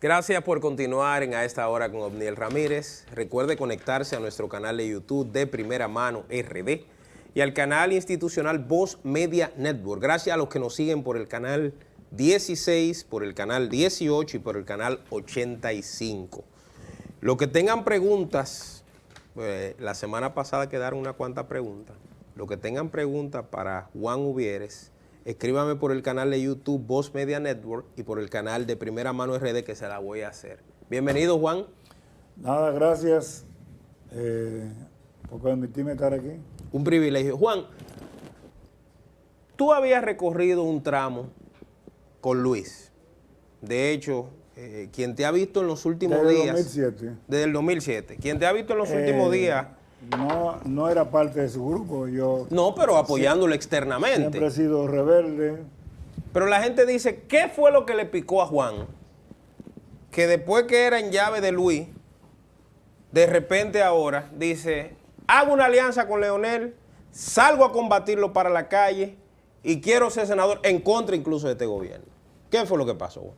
Gracias por continuar en A Esta Hora con Obniel Ramírez. Recuerde conectarse a nuestro canal de YouTube de Primera Mano RD y al canal institucional Voz Media Network. Gracias a los que nos siguen por el canal 16, por el canal 18 y por el canal 85. Los que tengan preguntas, la semana pasada quedaron unas cuantas preguntas. Los que tengan preguntas para Juan Uvieres, escríbame por el canal de YouTube Voz Media Network y por el canal de Primera Mano RD que se la voy a hacer. Bienvenido, Juan. Nada, gracias por permitirme estar aquí. Un privilegio. Juan, tú habías recorrido un tramo con Luis. De hecho, quien te ha visto en los últimos días... Desde el 2007. Quien te ha visto en los últimos días... No era parte de su grupo. Yo no, pero apoyándolo externamente. Siempre he sido rebelde. Pero la gente dice, ¿qué fue lo que le picó a Juan? Que después que era en llave de Luis, de repente ahora dice, hago una alianza con Leonel, salgo a combatirlo para la calle y quiero ser senador en contra incluso de este gobierno. ¿Qué fue lo que pasó, Juan?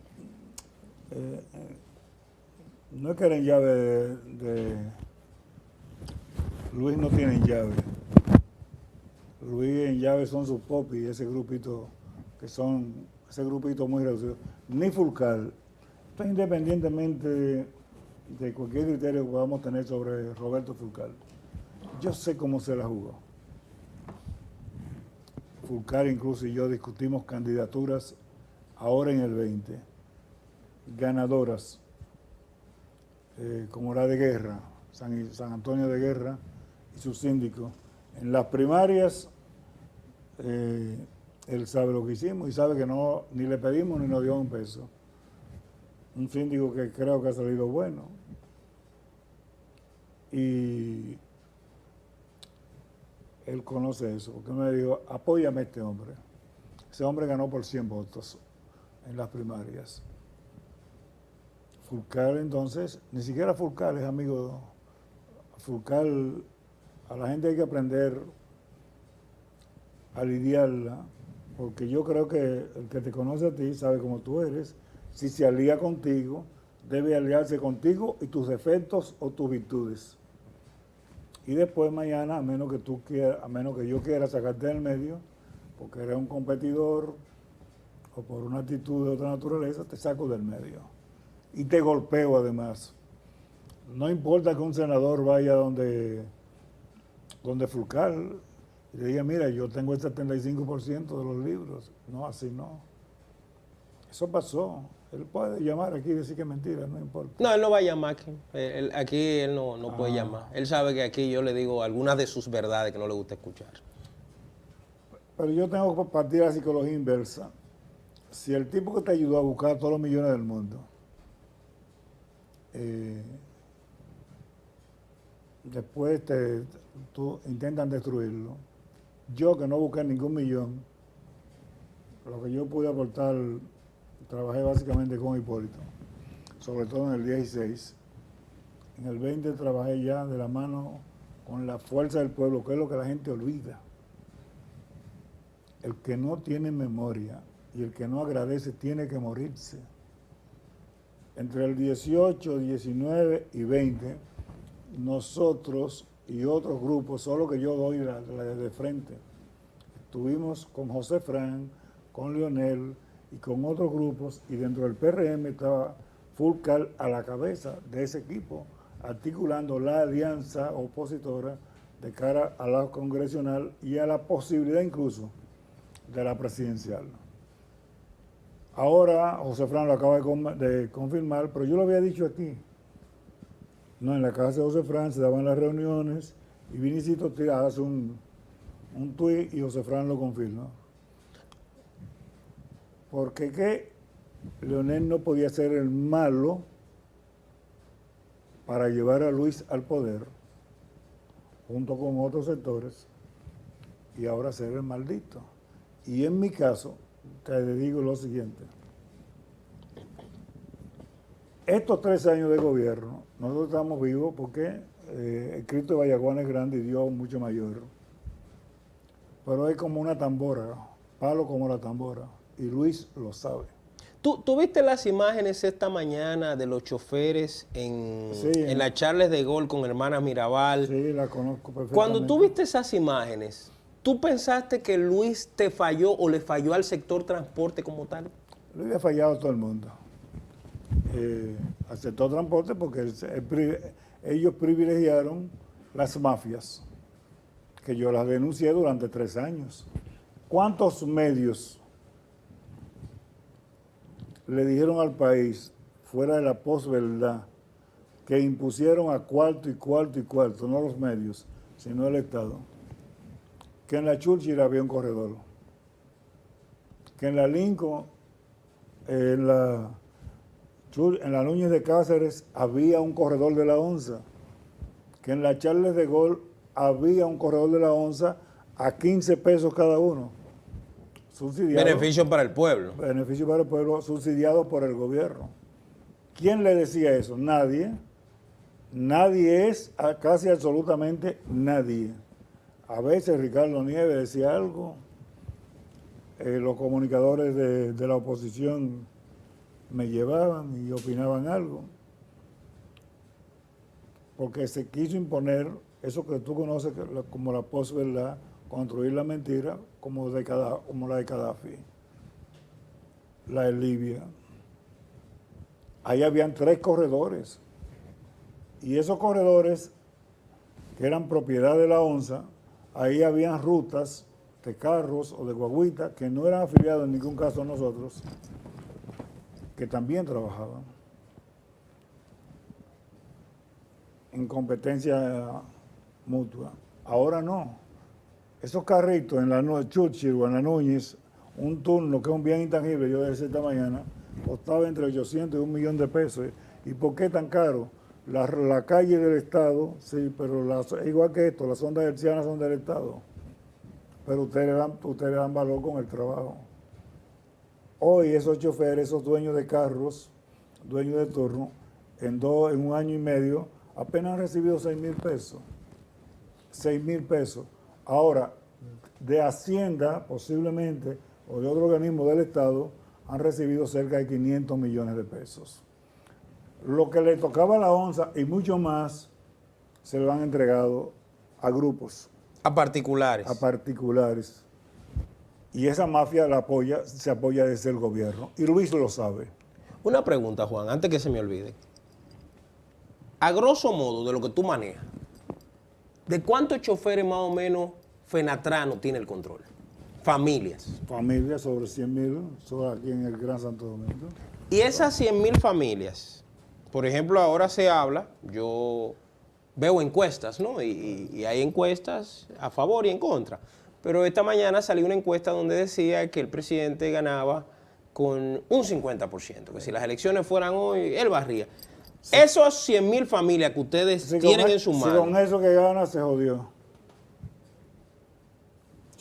No es que era en llave de Luis no tiene en llave. Luis en llave son sus popis, ese grupito ese grupito muy reducido. Ni Fulcal. Esto es independientemente de cualquier criterio que podamos tener sobre Roberto Fulcal. Yo sé cómo se la jugó. Fulcal incluso y yo discutimos candidaturas ahora en el 20, ganadoras, como la de Guerra, San Antonio de Guerra y su síndico. En las primarias, él sabe lo que hicimos y sabe que no ni le pedimos ni nos dio un peso. Un síndico que creo que ha salido bueno. Y él conoce eso, porque me dijo, apóyame a este hombre. Ese hombre ganó por 100 votos en las primarias. Fulcal entonces, ni siquiera Fulcal es amigo. Fulcal, a la gente hay que aprender a lidiarla, porque yo creo que el que te conoce a ti sabe cómo tú eres. Si se alía contigo, debe aliarse contigo y tus defectos o tus virtudes. Y después mañana, a menos que yo quiera sacarte del medio, porque eres un competidor o por una actitud de otra naturaleza, te saco del medio. Y te golpeo además. No importa que un senador vaya donde Fulcal y le diga, mira, yo tengo el 75% de los libros. No, así no. Eso pasó. Él puede llamar aquí y decir que es mentira, no importa. No, él no va a llamar aquí. Aquí él no puede llamar. Él sabe que aquí yo le digo algunas de sus verdades que no le gusta escuchar. Pero yo tengo que partir de la psicología inversa. Si el tipo que te ayudó a buscar todos los millones del mundo, después intentan destruirlo. Yo que no busqué ningún millón, lo que yo pude aportar, trabajé básicamente con Hipólito, sobre todo en el 16. En el 20 trabajé ya de la mano con la fuerza del pueblo, que es lo que la gente olvida. El que no tiene memoria y el que no agradece tiene que morirse. Entre el 18, 19 y 20, nosotros y otros grupos, solo que yo doy la de frente, estuvimos con José Fran, con Leonel y con otros grupos, y dentro del PRM estaba Fulcal a la cabeza de ese equipo, articulando la alianza opositora de cara a la congresional y a la posibilidad incluso de la presidencial. Ahora José Fran lo acaba de confirmar, pero yo lo había dicho aquí. No, en la casa de José Fran se daban las reuniones y Vinicito hace un tuit y José Fran lo confirma. Porque que Leonel no podía ser el malo para llevar a Luis al poder, junto con otros sectores, y ahora ser el maldito. Y en mi caso, te digo lo siguiente. Estos 3 años de gobierno, nosotros estamos vivos porque el Cristo de Vallaguán es grande y Dios mucho mayor. Pero es como una tambora, palo como la tambora. Y Luis lo sabe. ¿Tú viste las imágenes esta mañana de los choferes en la Charles de Gaulle con Hermanas Mirabal? Sí, la conozco perfectamente. Cuando tú viste esas imágenes, ¿tú pensaste que Luis te falló o le falló al sector transporte como tal? Luis le ha fallado a todo el mundo. Al sector transporte porque ellos privilegiaron las mafias, que yo las denuncié durante 3 años. ¿Cuántos medios le dijeron al país, fuera de la posverdad, que impusieron a cuarto y cuarto y cuarto, no los medios, sino el Estado, que en la Churchill había un corredor, que en la Lincoln, en la Núñez de Cáceres había un corredor de la onza, que en la Charles de Gaulle había un corredor de la onza a 15 pesos cada uno. Beneficio para el pueblo. Beneficio para el pueblo, subsidiado por el gobierno. ¿Quién le decía eso? Nadie. Nadie es, casi absolutamente nadie. A veces Ricardo Nieves decía algo, los comunicadores de la oposición me llevaban y opinaban algo, porque se quiso imponer eso que tú conoces como la posverdad, construir la mentira como la de Gaddafi, la de Libia. Ahí habían 3 corredores y esos corredores que eran propiedad de la ONSA, ahí habían rutas de carros o de guaguitas que no eran afiliados en ningún caso a nosotros, que también trabajaban en competencia mutua. Ahora no. Esos carritos en la Churchill o en la Núñez, un turno que es un bien intangible, yo decía esta mañana, costaba entre 800 y 1 millón de pesos. ¿Y por qué tan caro? La calle del Estado, sí, pero igual que esto, las ondas hertzianas son del Estado. Pero ustedes dan valor con el trabajo. Hoy esos choferes, esos dueños de carros, dueños de turno, en 1 año y medio, apenas han recibido 6,000 pesos. 6,000 pesos. Ahora, de Hacienda, posiblemente, o de otro organismo del Estado, han recibido cerca de 500 millones de pesos. Lo que le tocaba a la ONSA y mucho más, se lo han entregado a grupos. A particulares. A particulares. Y esa mafia se apoya desde el gobierno. Y Luis lo sabe. Una pregunta, Juan, antes que se me olvide. A grosso modo, de lo que tú manejas, ¿de cuántos choferes más o menos Fenatrano tiene el control? Familias. Familias sobre 100,000, sobre aquí en el Gran Santo Domingo. Y esas 100,000 familias, por ejemplo, ahora se habla, yo veo encuestas, ¿no? Y hay encuestas a favor y en contra. Pero esta mañana salió una encuesta donde decía que el presidente ganaba con un 50%, que si las elecciones fueran hoy, él barría. Sí. Esos 100,000 familias que ustedes tienen en su mano. Si con eso que gana se jodió.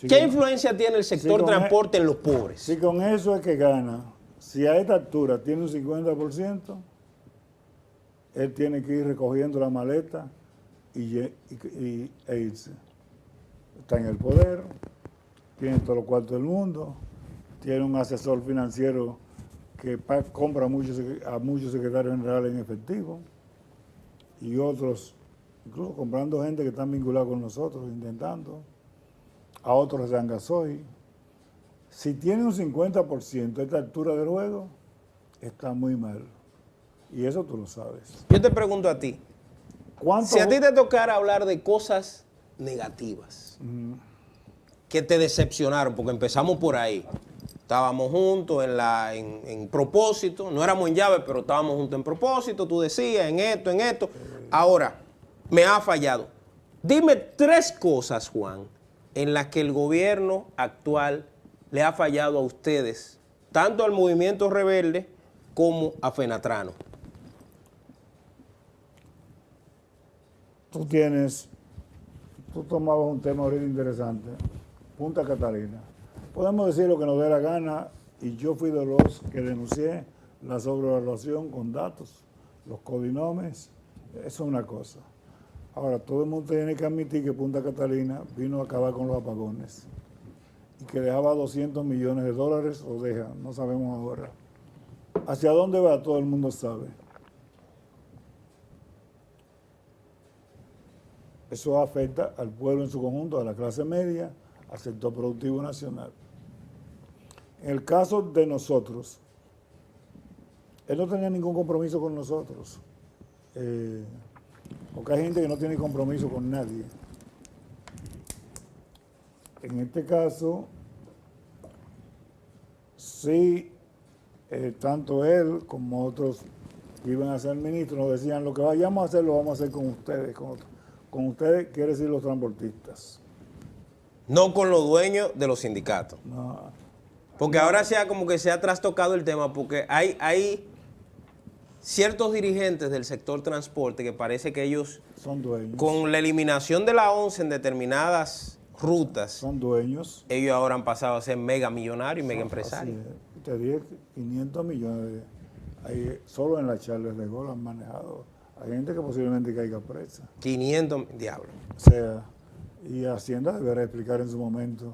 ¿Qué influencia tiene el sector transporte en los pobres? Si con eso es que gana, si a esta altura tiene un 50%, él tiene que ir recogiendo la maleta e irse. Está en el poder, tiene todos los cuartos del mundo, tiene un asesor financiero que compra a muchos secretarios generales en efectivo y otros, incluso comprando gente que están vinculados con nosotros, intentando. A otros les dan gasoil. Si tiene un 50% a esta altura del juego, está muy mal. Y eso tú lo sabes. Yo te pregunto a ti, si a ti te tocara hablar de cosas negativas, que te decepcionaron, porque empezamos por ahí. Estábamos juntos en propósito, no éramos en llave, pero estábamos juntos en propósito, tú decías, en esto. Ahora, me ha fallado. Dime 3 cosas, Juan, en las que el gobierno actual le ha fallado a ustedes, tanto al movimiento rebelde como a Fenatrano. Tú tomabas un tema ahorita interesante, Punta Catalina. Podemos decir lo que nos dé la gana, y yo fui de los que denuncié la sobrevaluación con datos, los codinomes, eso es una cosa. Ahora, todo el mundo tiene que admitir que Punta Catalina vino a acabar con los apagones y que dejaba $200 millones o deja, no sabemos ahora. hacia dónde va todo el mundo sabe. Eso afecta al pueblo en su conjunto, a la clase media, al sector productivo nacional. En el caso de nosotros, él no tenía ningún compromiso con nosotros, porque hay gente que no tiene compromiso con nadie. En este caso, sí, tanto él como otros que iban a ser ministros nos decían, lo que vayamos a hacer lo vamos a hacer con ustedes. Con ustedes quiere decir los transportistas. No con los dueños de los sindicatos. No, Porque ahora como que se ha trastocado el tema, porque hay ciertos dirigentes del sector transporte que parece que ellos, son dueños. con la eliminación de la 11 en determinadas rutas, Son dueños. ellos ahora han pasado a ser mega millonarios y mega empresarios. Así es. Te dije 500 millones ahí, solo en la Charles de Gaulle han manejado. Hay gente que posiblemente caiga presa. 500, diablo. O sea, y Hacienda deberá explicar en su momento.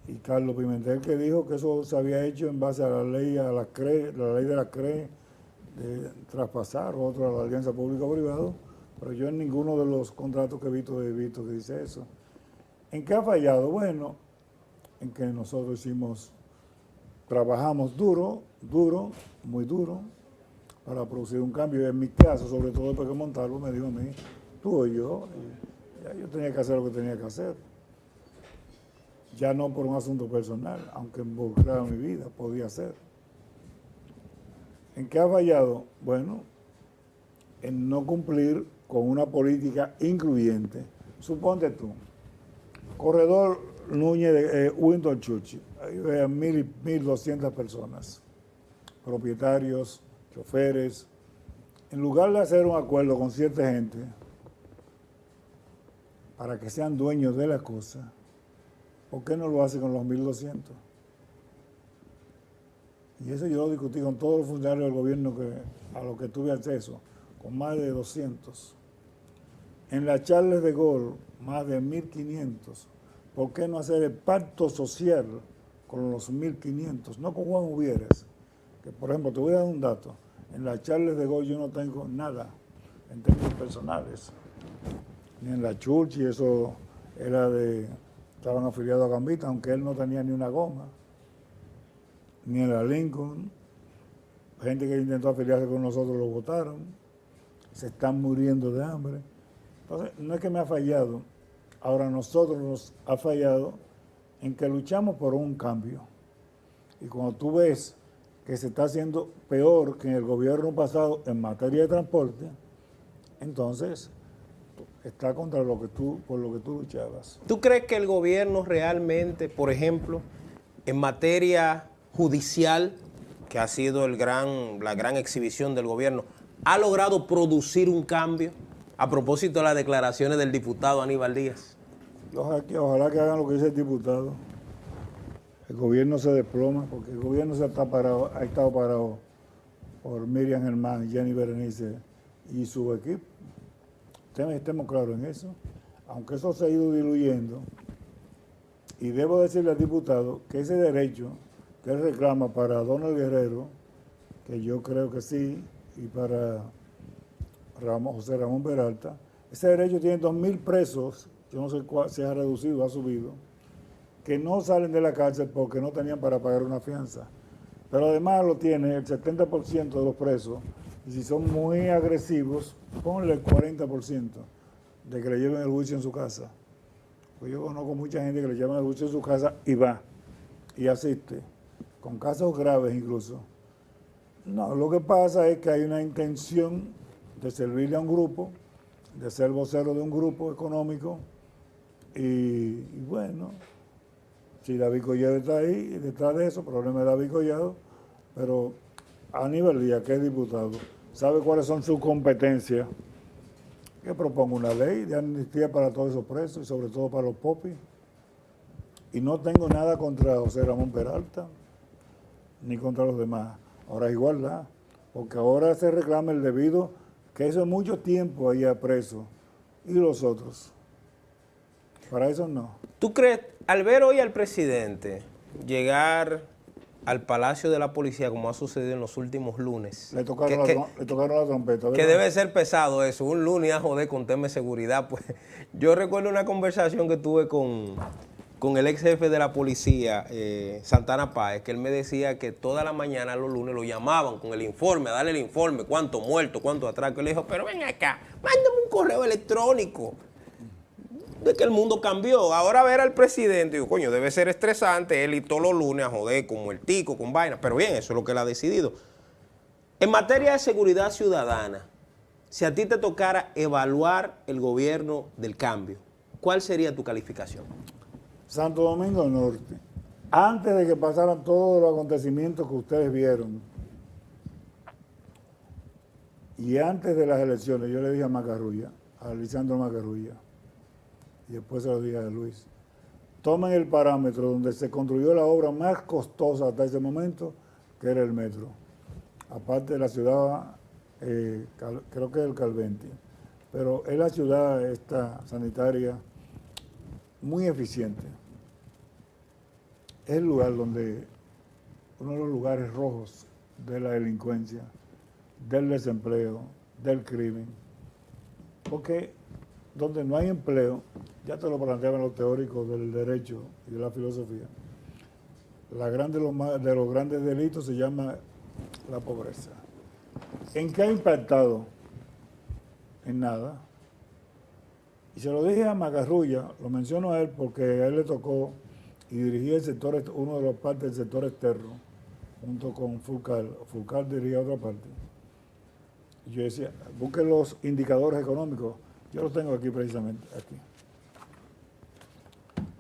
Y Carlos Pimentel que dijo que eso se había hecho en base a la ley, la ley de la CRE, de traspasar otro a la alianza público-privado, pero yo en ninguno de los contratos que he visto que dice eso. ¿En qué ha fallado? Bueno, en que nosotros trabajamos duro, muy duro, para producir un cambio. En mi caso, sobre todo después que Montalvo me dijo a mí, tú o yo, y ya yo tenía que hacer lo que tenía que hacer. Ya no por un asunto personal, aunque involucrara mi vida, podía ser. ¿En qué ha fallado? Bueno, en no cumplir con una política incluyente. Suponte tú, corredor Núñez de Winton Churchill, ahí vean 1.200 personas, propietarios, choferes. En lugar de hacer un acuerdo con cierta gente para que sean dueños de la cosa, ¿por qué no lo hace con los 1.200? Y eso yo lo discutí con todos los funcionarios del gobierno a los que tuve acceso, con más de 200. En la Charles de Gaulle, más de 1.500. ¿Por qué no hacer el pacto social con los 1.500? No con Juan Uvieres. Que, por ejemplo, te voy a dar un dato. En la Charles de Gaulle yo no tengo nada en términos personales. Ni en la Churchill, eso era estaban afiliados a Gambita, aunque él no tenía ni una goma. Ni en la Lincoln. Gente que intentó afiliarse con nosotros lo votaron. Se están muriendo de hambre. Entonces, no es que me ha fallado. Ahora nosotros nos ha fallado en que luchamos por un cambio. Y cuando tú ves que se está haciendo peor que en el gobierno pasado en materia de transporte, entonces está contra por lo que tú luchabas. ¿Tú crees que el gobierno realmente, por ejemplo, en materia judicial, que ha sido la gran exhibición del gobierno, ha logrado producir un cambio? A propósito de las declaraciones del diputado Aníbal Díaz. Ojalá que hagan lo que dice el diputado. El gobierno se desploma, porque el gobierno ha estado parado por Miriam Germán, Jenny Berenice y su equipo. Estemos claros en eso. Aunque eso se ha ido diluyendo, y debo decirle al diputado que ese derecho que él reclama para Donald Guerrero, que yo creo que sí, y para José Ramón Peralta, ese derecho tiene 2.000 presos, yo no sé si ha reducido, ha subido, que no salen de la cárcel porque no tenían para pagar una fianza. Pero además lo tiene el 70% de los presos, y si son muy agresivos, ponle el 40% de que le lleven el juicio en su casa. Pues yo conozco mucha gente que le llevan el juicio en su casa y va, y asiste, con casos graves incluso. No, lo que pasa es que hay una intención de servirle a un grupo, de ser vocero de un grupo económico, y bueno, si David Collado está ahí, detrás de eso, problema de David Collado, pero Aníbal Díaz, que es diputado, sabe cuáles son sus competencias, que proponga una ley de amnistía para todos esos presos, y sobre todo para los popis. Y no tengo nada contra José Ramón Peralta, ni contra los demás. Ahora es igualdad, porque ahora se reclama el debido, que eso es mucho tiempo ahí preso, y los otros. Para eso no. ¿Tú crees, al ver hoy al presidente llegar al Palacio de la Policía, como ha sucedido en los últimos lunes. Le tocaron la trompeta, ¿verdad? Que debe ser pesado eso, un lunes a joder con tema de seguridad. Pues yo recuerdo una conversación que tuve con el ex jefe de la policía, Santana Páez, que él me decía que toda la mañana los lunes lo llamaban con el informe, a darle el informe, cuánto muerto, cuánto atraco. Y le dijo, pero ven acá, mándame un correo electrónico de que el mundo cambió. Ahora ver al presidente, digo, coño, debe ser estresante él y todos los lunes a joder con muertico, con vaina. Pero bien, eso es lo que él ha decidido. En materia de seguridad ciudadana, si a ti te tocara evaluar el gobierno del cambio, ¿cuál sería tu calificación? Santo Domingo Norte, antes de que pasaran todos los acontecimientos que ustedes vieron, y antes de las elecciones, yo le dije a Macarrulla, a Lisandro Macarrulla, y después se lo dije a Luis, tomen el parámetro donde se construyó la obra más costosa hasta ese momento, que era el metro. Aparte de la ciudad, creo que es el Calventi, pero es la ciudad esta sanitaria muy eficiente. Es el lugar donde, uno de los lugares rojos de la delincuencia, del desempleo, del crimen, porque donde no hay empleo, ya te lo planteaban los teóricos del derecho y de la filosofía, de los grandes delitos se llama la pobreza. ¿En qué ha impactado? En nada. Y se lo dije a Macarrulla, lo menciono a él porque a él le tocó y dirigía el sector, uno de los partes del sector externo, junto con Fulcar. Fulcar dirigía otra parte. Y yo decía, busquen los indicadores económicos. Yo los tengo aquí precisamente, aquí.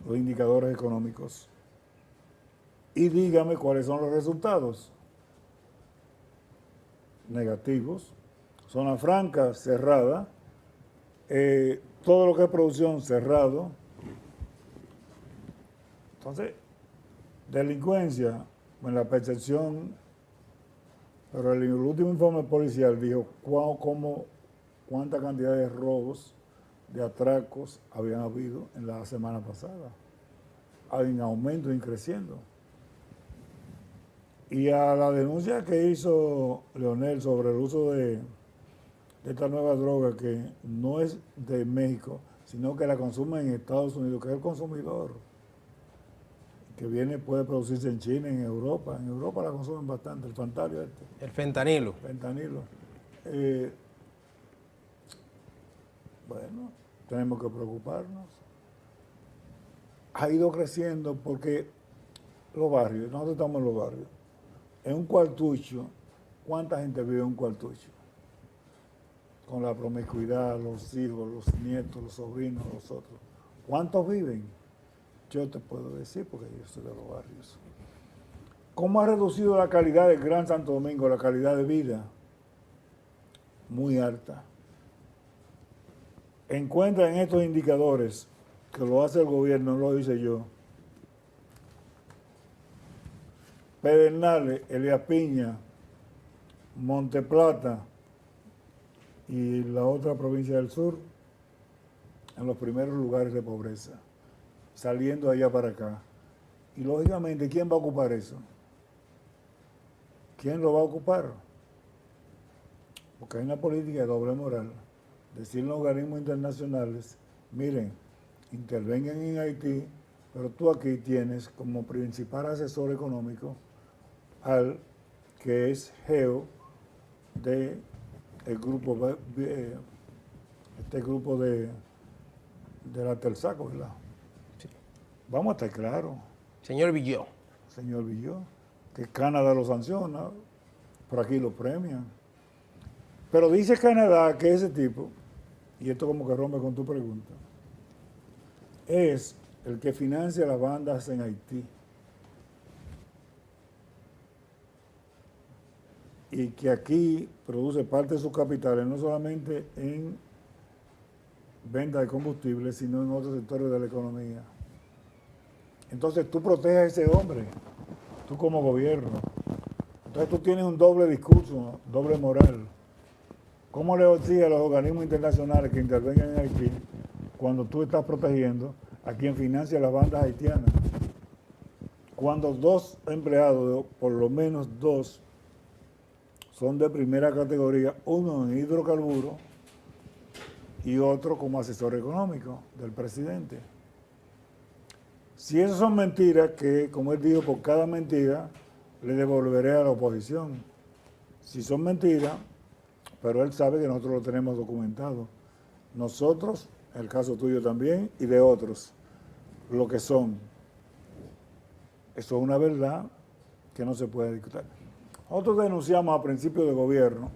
Los indicadores económicos. Y dígame cuáles son los resultados. Negativos. Zona franca, cerrada. Todo lo que es producción, cerrado. Entonces, delincuencia, en la percepción, pero el último informe policial dijo cuánta cantidad de robos, de atracos habían habido en la semana pasada. En aumento y creciendo. Y a la denuncia que hizo Leonel sobre el uso de esta nueva droga que no es de México, sino que la consumen en Estados Unidos, que es el consumidor, que puede producirse en China, en Europa. En Europa la consumen bastante, el fentanilo El fentanilo. Fentanilo. Bueno, tenemos que preocuparnos. Ha ido creciendo porque los barrios, nosotros estamos en los barrios. En un cuartucho, ¿cuánta gente vive en un cuartucho? Con la promiscuidad, los hijos, los nietos, los sobrinos, los otros. ¿Cuántos viven? Yo te puedo decir porque yo soy de los barrios. ¿Cómo ha reducido la calidad del Gran Santo Domingo, la calidad de vida? Muy alta. Encuentran estos indicadores, que lo hace el gobierno, no lo hice yo. Pedernales, Elías Piña, Monteplata y la otra provincia del sur en los primeros lugares de pobreza, saliendo allá para acá. Y lógicamente, ¿quién va a ocupar eso? ¿Quién lo va a ocupar? Porque hay una política de doble moral. Decirle a los organismos internacionales, miren, intervengan en Haití, pero tú aquí tienes como principal asesor económico al que es geo de el grupo, este grupo de la Telsaco, ¿verdad? Sí. Vamos a estar claros. Señor Villó. Señor Villó, que Canadá lo sanciona, por aquí lo premian. Pero dice Canadá que ese tipo, y esto como que rompe con tu pregunta, es el que financia las bandas en Haití. Y que aquí produce parte de sus capitales, no solamente en venta de combustible, sino en otros sectores de la economía. Entonces tú proteges a ese hombre, tú como gobierno. Entonces tú tienes un doble discurso, doble moral. ¿Cómo le exiges a los organismos internacionales que intervengan en Haití cuando tú estás protegiendo a quien financia las bandas haitianas? cuando dos empleados, por lo menos dos, son de primera categoría, uno en hidrocarburos y otro como asesor económico del presidente. Si eso son mentiras, que como él dijo, por cada mentira le devolveré a la oposición. Si son mentiras, pero él sabe que nosotros lo tenemos documentado. Nosotros, el caso tuyo también, y de otros, lo que son. Eso es una verdad que no se puede discutir. Nosotros denunciamos a principios de gobierno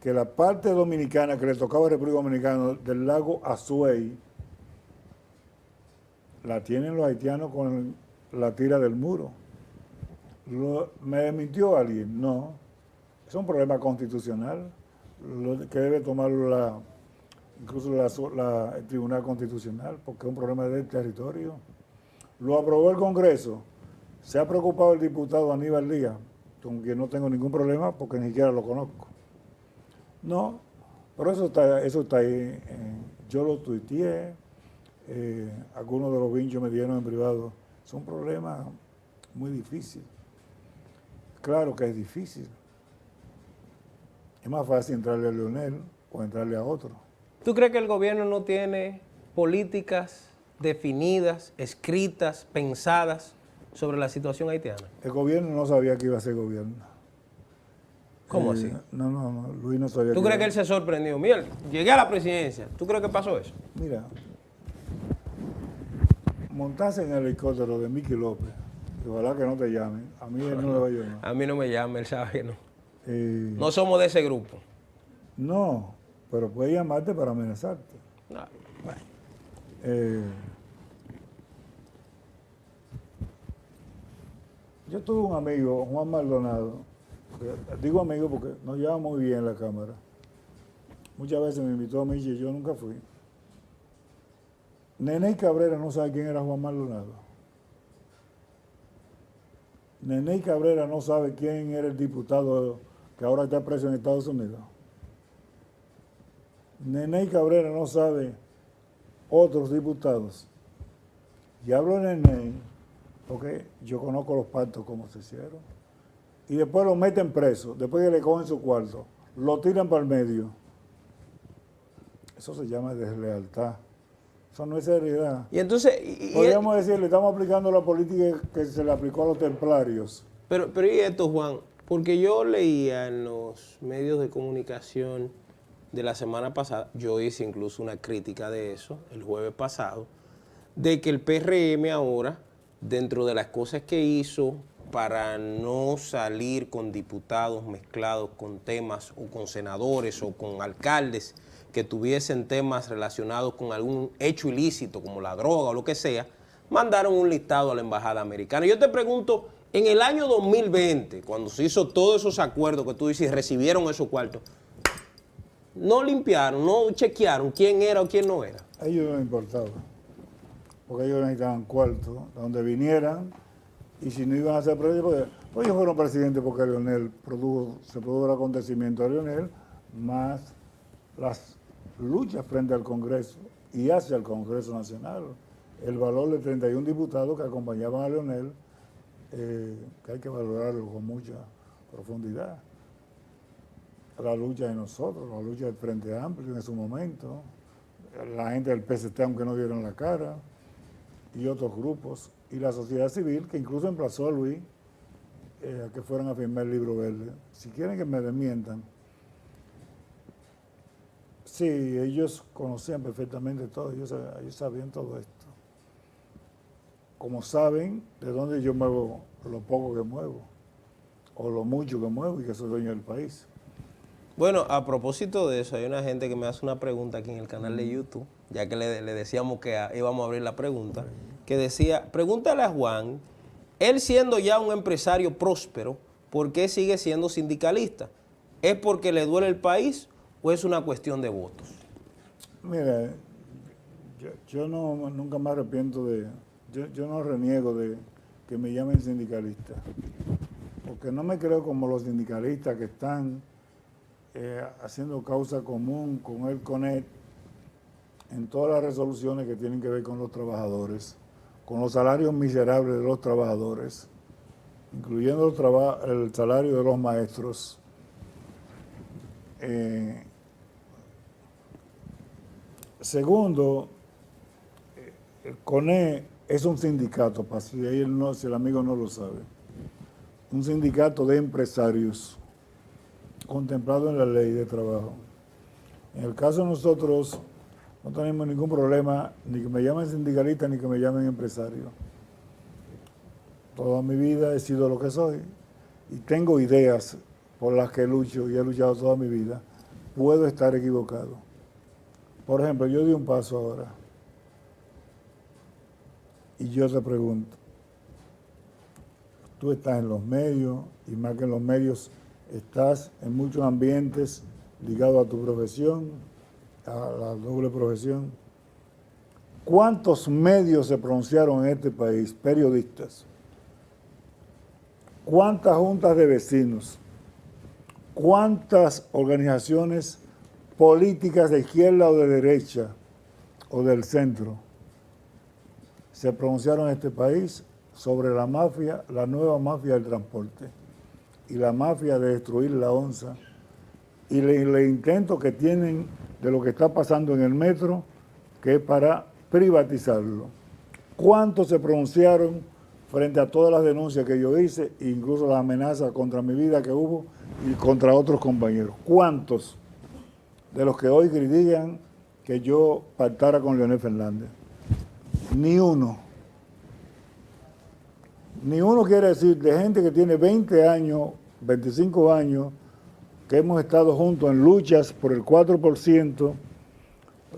que la parte dominicana que le tocaba a República Dominicana del lago Azuay la tienen los haitianos con la tira del muro. ¿Me desmintió alguien? No. Es un problema constitucional que debe tomarlo incluso el Tribunal Constitucional, porque es un problema del territorio. Lo aprobó el Congreso. Se ha preocupado el diputado Aníbal Díaz, con quien no tengo ningún problema porque ni siquiera lo conozco. No, pero eso está ahí. Yo lo tuiteé, algunos de los vinchos me dieron en privado. Es un problema muy difícil. Claro que es difícil. Es más fácil entrarle a Leonel o entrarle a otro. ¿Tú crees que el gobierno no tiene políticas definidas, escritas, pensadas sobre la situación haitiana? El gobierno no sabía que iba a ser gobierno. ¿Cómo así? No, Luis no sabía. ¿Tú crees que él se sorprendió? Mira, llegué a la presidencia. ¿Tú crees que pasó eso? Mira, montarse en el helicóptero de Miki López, y ojalá que no te llamen, a mí él no le va a llamar. A mí no me llama, él sabe que no. Eh, No somos de ese grupo. no, pero puede llamarte para amenazarte. No, bueno. Yo tuve un amigo, Juan Maldonado, digo amigo porque nos lleva muy bien la cámara. Muchas veces me invitó a mí y yo nunca fui. Nene Cabrera no sabe quién era Juan Maldonado. Nene Cabrera no sabe quién era el diputado que ahora está preso en Estados Unidos. Nene Cabrera no sabe otros diputados. Y hablo de Nene porque yo conozco los pactos como se hicieron. Y después lo meten preso, después que le cogen su cuarto, lo tiran para el medio. Eso se llama deslealtad. Eso no es seriedad. Y entonces... Podríamos decir, le estamos aplicando la política que se le aplicó a los templarios. Pero ¿y esto, Juan? Porque yo leía en los medios de comunicación de la semana pasada, yo hice incluso una crítica de eso el jueves pasado, de que el PRM ahora, dentro de las cosas que hizo para no salir con diputados mezclados con temas o con senadores o con alcaldes que tuviesen temas relacionados con algún hecho ilícito como la droga o lo que sea, mandaron un listado a la embajada americana. Yo te pregunto, en el año 2020, cuando se hizo todos esos acuerdos que tú dices, recibieron esos cuartos, no limpiaron, no chequearon quién era o quién no era. A ellos no les importaba, porque ellos necesitaban cuartos, donde vinieran, y si no iban a ser presidentes, pues ellos fueron presidentes porque Leonel se produjo el acontecimiento de Leonel, más las luchas frente al Congreso y hacia el Congreso Nacional. El valor de 31 diputados que acompañaban a Leonel, que hay que valorarlo con mucha profundidad. La lucha de nosotros, la lucha del Frente Amplio en su momento, la gente del PST aunque no dieron la cara, y otros grupos, y la sociedad civil que incluso emplazó a Luis a que fueran a firmar el libro verde. Si quieren que me desmientan, sí, ellos conocían perfectamente todo, ellos sabían todo esto. Como saben de dónde yo muevo lo poco que muevo, o lo mucho que muevo y que soy dueño del país. Bueno, a propósito de eso, hay una gente que me hace una pregunta aquí en el canal de YouTube, ya que le decíamos que íbamos a abrir la pregunta, que decía, pregúntale a Juan, él siendo ya un empresario próspero, ¿por qué sigue siendo sindicalista? ¿Es porque le duele el país o es una cuestión de votos? Mira, yo nunca me arrepiento yo no reniego de que me llamen sindicalista, porque no me creo como los sindicalistas que están haciendo causa común con el CONET en todas las resoluciones que tienen que ver con los trabajadores con los salarios miserables de los trabajadores, incluyendo el salario de los maestros. Segundo, el CONE es un sindicato, si el amigo no lo sabe, un sindicato de empresarios contemplado en la ley de trabajo. En el caso de nosotros, no tenemos ningún problema, ni que me llamen sindicalista, ni que me llamen empresario. Toda mi vida he sido lo que soy y tengo ideas por las que lucho y he luchado toda mi vida. Puedo estar equivocado. Por ejemplo, yo di un paso ahora y yo te pregunto, tú estás en los medios y más que en los medios, estás en muchos ambientes ligados a tu profesión, a la doble profesión. ¿Cuántos medios se pronunciaron en este país? Periodistas. ¿Cuántas juntas de vecinos? ¿Cuántas organizaciones políticas de izquierda o de derecha o del centro se pronunciaron en este país sobre la mafia, la nueva mafia del transporte y la mafia de destruir la onza y el intento que tienen de lo que está pasando en el metro, que es para privatizarlo? ¿Cuántos se pronunciaron frente a todas las denuncias que yo hice, incluso las amenazas contra mi vida que hubo y contra otros compañeros? ¿Cuántos de los que hoy critican que yo pactara con Leonel Fernández? Ni uno. Ni uno quiere decir de gente que tiene 20 años, 25 años, que hemos estado juntos en luchas por el 4%,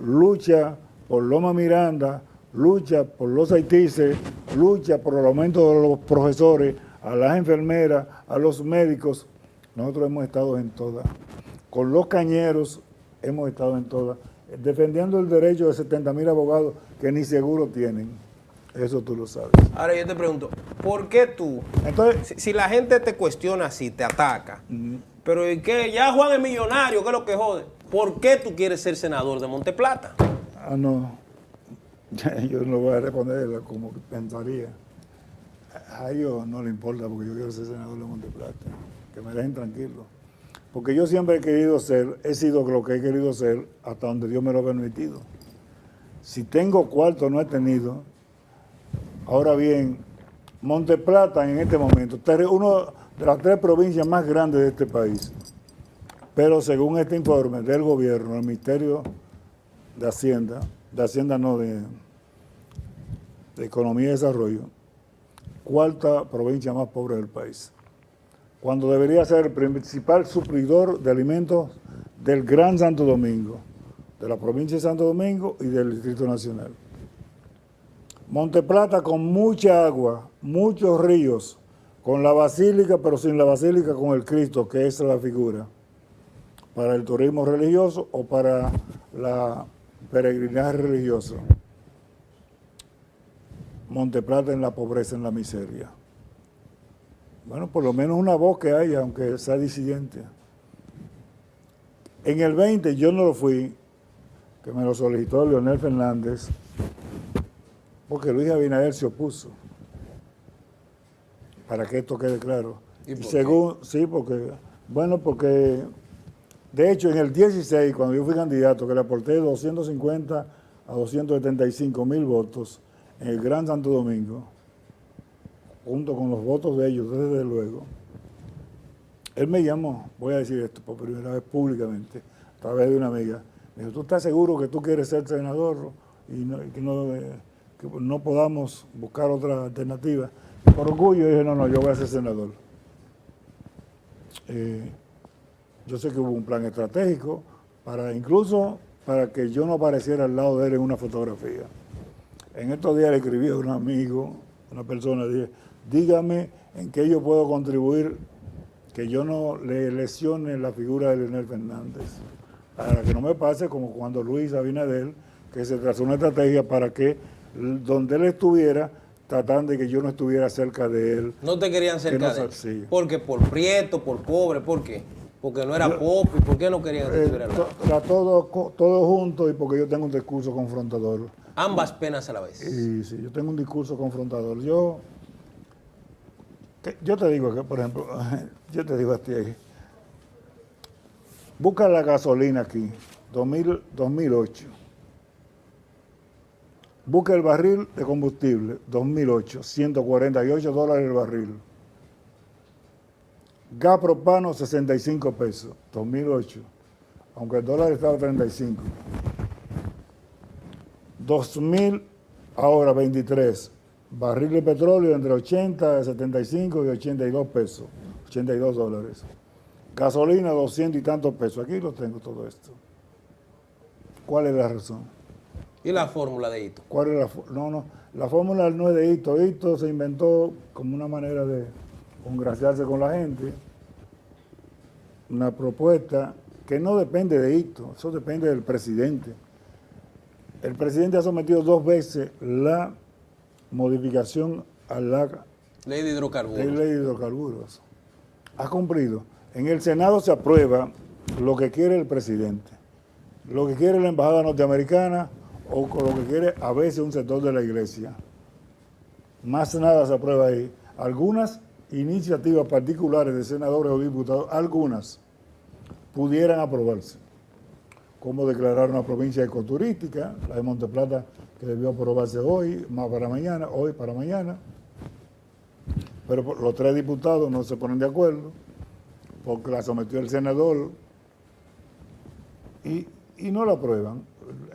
lucha por Loma Miranda, lucha por los haitises, lucha por el aumento de los profesores, a las enfermeras, a los médicos. Nosotros hemos estado en todas. Con los cañeros hemos estado en todas, defendiendo el derecho de 70,000 abogados que ni seguro tienen. Eso tú lo sabes. Ahora yo te pregunto, ¿por qué tú? Entonces, si la gente te cuestiona así, te ataca, pero ¿y qué? Ya Juan es millonario, ¿qué es lo que jode? ¿Por qué tú quieres ser senador de Monteplata? No. Yo no voy a responder como pensaría. A ellos no le importa porque yo quiero ser senador de Monteplata. Que me dejen tranquilo. Porque yo siempre he sido lo que he querido ser hasta donde Dios me lo ha permitido. Si tengo cuarto, no he tenido. Ahora bien, Monteplata en este momento, una de las 3 provincias más grandes de este país. Pero según este informe del gobierno, el Ministerio de Hacienda no, de Economía y Desarrollo, 4ª provincia más pobre del país, cuando debería ser el principal suplidor de alimentos del Gran Santo Domingo, de la provincia de Santo Domingo y del Distrito Nacional. Monteplata con mucha agua, muchos ríos, con la basílica, pero sin la basílica, con el Cristo, que es la figura, para el turismo religioso o para la peregrinaje religioso. Monteplata en la pobreza, en la miseria. Bueno, por lo menos una voz que haya, aunque sea disidente. En el 20 yo no lo fui, que me lo solicitó Leonel Fernández, porque Luis Abinader se opuso. Para que esto quede claro. ¿Y por según, qué? Sí, porque de hecho en el 16, cuando yo fui candidato, que le aporté 250 a 275,000 votos en el Gran Santo Domingo, junto con los votos de ellos, desde luego, él me llamó, voy a decir esto por primera vez públicamente, a través de una amiga. Me dijo, ¿tú estás seguro que tú quieres ser senador y que no podamos buscar otra alternativa? Por orgullo dije, no, yo voy a ser senador. Yo sé que hubo un plan estratégico, incluso para que yo no apareciera al lado de él en una fotografía. En estos días le escribí a un amigo, una persona, dije, dígame en qué yo puedo contribuir, que yo no le lesione la figura de Leonel Fernández, para que no me pase como cuando Luis Abinader, que se trazó una estrategia para que donde él estuviera, tratando de que yo no estuviera cerca de él. ¿No te querían cerca de él? Sí. ¿Porque por prieto, por pobre, por qué? Porque no era pop, ¿y por qué no querían que estuviera al lado? Todo junto y porque yo tengo un discurso confrontador. Ambas penas a la vez. Y sí, yo tengo un discurso confrontador. Yo te digo que, por ejemplo, yo te digo a ti, busca la gasolina aquí, 2008. Busca el barril de combustible, 2008, $148 el barril. Gas propano, 65 pesos, 2008, aunque el dólar estaba a 35. 2000, ahora 23, barril de petróleo entre 80, 75 y 82 pesos, 82 dólares. Gasolina, 200 y tantos pesos. Aquí lo tengo todo esto. ¿Cuál es la razón? ¿Y la fórmula de Hito? ¿Cuál es la fórmula no es de Hito. Hito se inventó como una manera de congraciarse con la gente. Una propuesta que no depende de Hito, eso depende del presidente. El presidente ha sometido 2 veces la modificación a la Ley de hidrocarburos. ley de hidrocarburos. Ha cumplido. En el Senado se aprueba lo que quiere el presidente, lo que quiere la embajada norteamericana o lo que quiere a veces un sector de la iglesia. Más nada se aprueba ahí. Algunas iniciativas particulares de senadores o diputados, algunas pudieran aprobarse, como declarar una provincia ecoturística, la de Monteplata, que debió aprobarse hoy para mañana, pero los 3 diputados no se ponen de acuerdo, porque la sometió el senador y no la aprueban.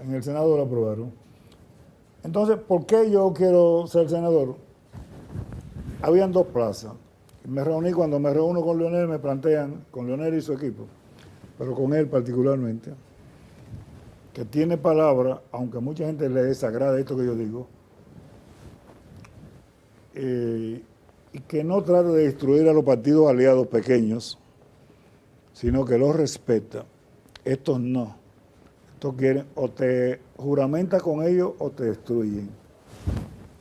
En el Senado la aprobaron. Entonces, ¿por qué yo quiero ser senador? Habían 2 plazas. Cuando me reúno con Leonel, me plantean, con Leonel y su equipo, pero con él particularmente, que tiene palabra, aunque a mucha gente le desagrada esto que yo digo, y que no trata de destruir a los partidos aliados pequeños, sino que los respeta. Estos no. Estos quieren, o te juramentas con ellos o te destruyen.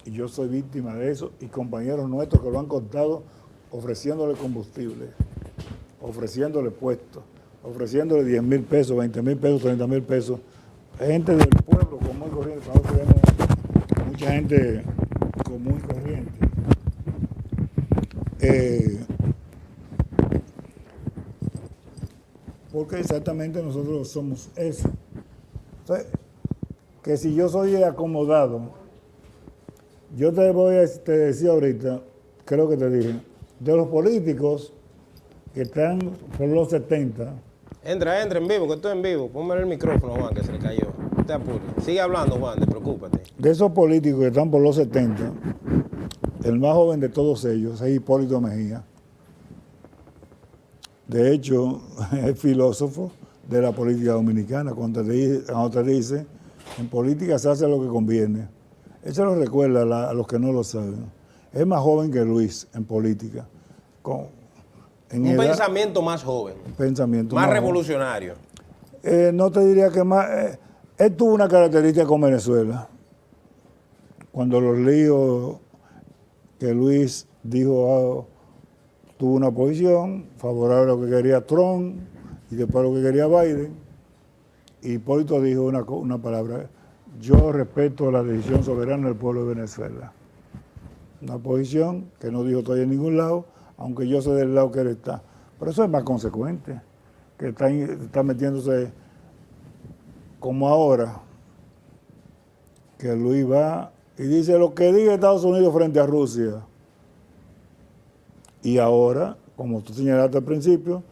Y yo soy víctima de eso, y compañeros nuestros que lo han contado ofreciéndole combustible, ofreciéndole puestos, ofreciéndole 10,000 pesos, 20,000 pesos, 30,000 pesos. Gente del pueblo común y corriente. Nosotros tenemos mucha gente común y corriente. Porque exactamente nosotros somos eso. Entonces, que si yo soy acomodado, yo te decía ahorita, creo que te dije, de los políticos que están por los 70. Entra en vivo, que estoy en vivo. Póngale el micrófono, Juan, que se le cayó. No te apures. Sigue hablando, Juan, despreocúpate. De esos políticos que están por los 70, el más joven de todos ellos es Hipólito Mejía. De hecho, es filósofo de la política dominicana, cuando te dice, en política se hace lo que conviene. Eso lo recuerda a los que no lo saben. Es más joven que Luis en política. Un pensamiento más joven. Pensamiento más revolucionario. No te diría que más. Él tuvo una característica con Venezuela. Cuando los líos que Luis dijo, tuvo una posición favorable a lo que quería Trump y después a lo que quería Biden. Y Hipólito dijo una palabra: yo respeto la decisión soberana del pueblo de Venezuela. Una posición que no dijo estoy en ningún lado, aunque yo sé del lado que él está. Pero eso es más consecuente, que está metiéndose como ahora, que Luis va y dice lo que diga Estados Unidos frente a Rusia. Y ahora, como tú señalaste al principio,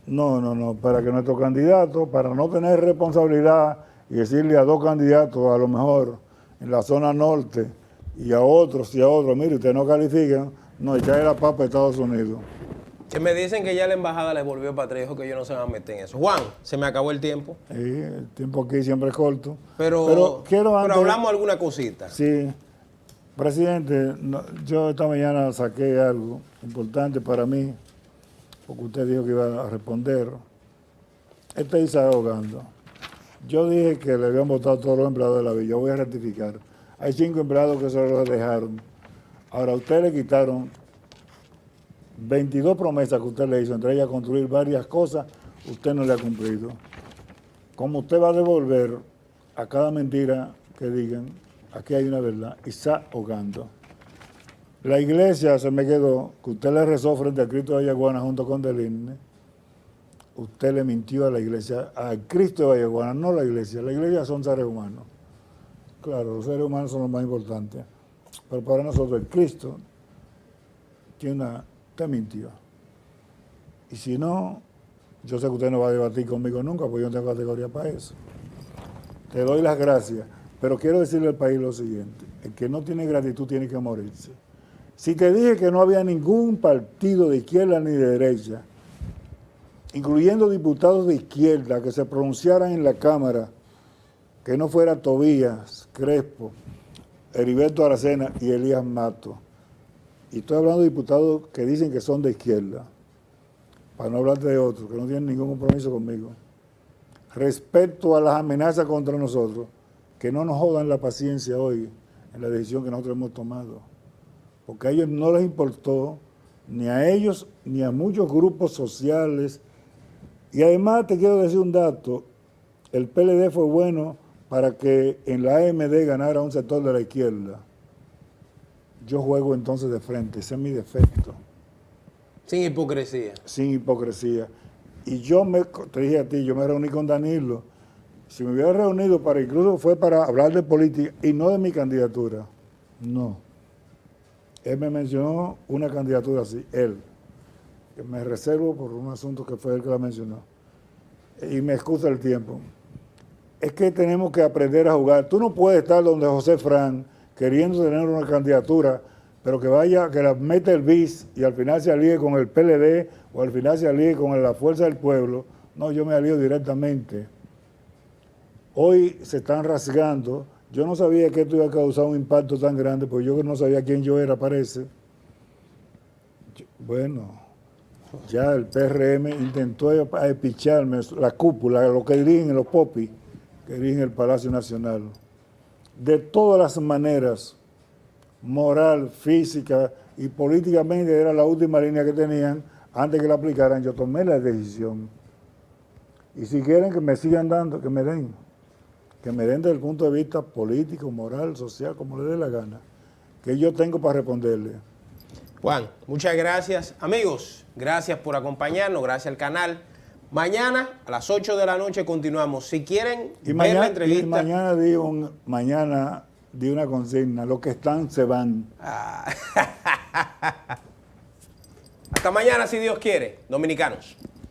no, para que nuestro candidato, para no tener responsabilidad y decirle a 2 candidatos, a lo mejor en la zona norte, y a otros, mire, ustedes no califican, no, echarle la papa a Estados Unidos. Que me dicen que ya la embajada les volvió para atrás, dijo que ellos no se van a meter en eso. Juan, se me acabó el tiempo. Sí, el tiempo aquí siempre es corto. Pero antes, hablamos alguna cosita. Sí, presidente, yo esta mañana saqué algo importante para mí, porque usted dijo que iba a responder. Estoy desahogando. Yo dije que le habían votado a todos los empleados de la villa. Voy a rectificar. Hay 5 empleados que se los dejaron. Ahora, usted le quitaron 22 promesas que usted le hizo, entre ellas construir varias cosas, usted no le ha cumplido. Como usted va a devolver a cada mentira que digan, aquí hay una verdad, y está ahogando. La iglesia se me quedó, que usted le rezó frente al Cristo de Vallaguana junto con Deligne. Usted le mintió a la iglesia, al Cristo de Vallaguana, no la iglesia. La iglesia son seres humanos. Claro, los seres humanos son los más importantes. Pero para nosotros el Cristo usted mintió. Y si no, yo sé que usted no va a debatir conmigo nunca, porque yo no tengo categoría para eso. Te doy las gracias, pero quiero decirle al país lo siguiente: el que no tiene gratitud tiene que morirse. Si te dije que no había ningún partido de izquierda ni de derecha, incluyendo diputados de izquierda, que se pronunciaran en la Cámara, que no fuera Tobías, Crespo, Heriberto Aracena y Elías Mato. Y estoy hablando de diputados que dicen que son de izquierda, para no hablar de otros, que no tienen ningún compromiso conmigo. Respecto a las amenazas contra nosotros, que no nos jodan la paciencia hoy en la decisión que nosotros hemos tomado. Porque a ellos no les importó, ni a ellos, ni a muchos grupos sociales. Y además te quiero decir un dato: el PLD fue bueno para que en la AMD ganara un sector de la izquierda. Yo juego entonces de frente, ese es mi defecto. Sin hipocresía. Sin hipocresía. Y te dije a ti, yo me reuní con Danilo. Si me hubiera reunido incluso fue para hablar de política y no de mi candidatura. No. Él me mencionó una candidatura así, él. Que me reservo por un asunto que fue él que la mencionó. Y me excusa el tiempo. Es que tenemos que aprender a jugar. Tú no puedes estar donde José Fran, queriendo tener una candidatura, pero que la mete el BIS y al final se alíe con el PLD o al final se alíe con la Fuerza del Pueblo. No, yo me alío directamente. Hoy se están rasgando. Yo no sabía que esto iba a causar un impacto tan grande, porque yo no sabía quién yo era, parece. Bueno, ya el PRM intentó picharme la cúpula, lo que dirigen los popis, que dirigen el Palacio Nacional. De todas las maneras, moral, física y políticamente, era la última línea que tenían. Antes que la aplicaran, yo tomé la decisión. Y si quieren que me sigan dando, que me den desde el punto de vista político, moral, social, como les dé la gana, que yo tengo para responderle. Juan, muchas gracias. Amigos, gracias por acompañarnos, gracias al canal. Mañana a las 8 de la noche continuamos. Si quieren ver la entrevista... mañana di una consigna: los que están se van. Hasta mañana, si Dios quiere, dominicanos.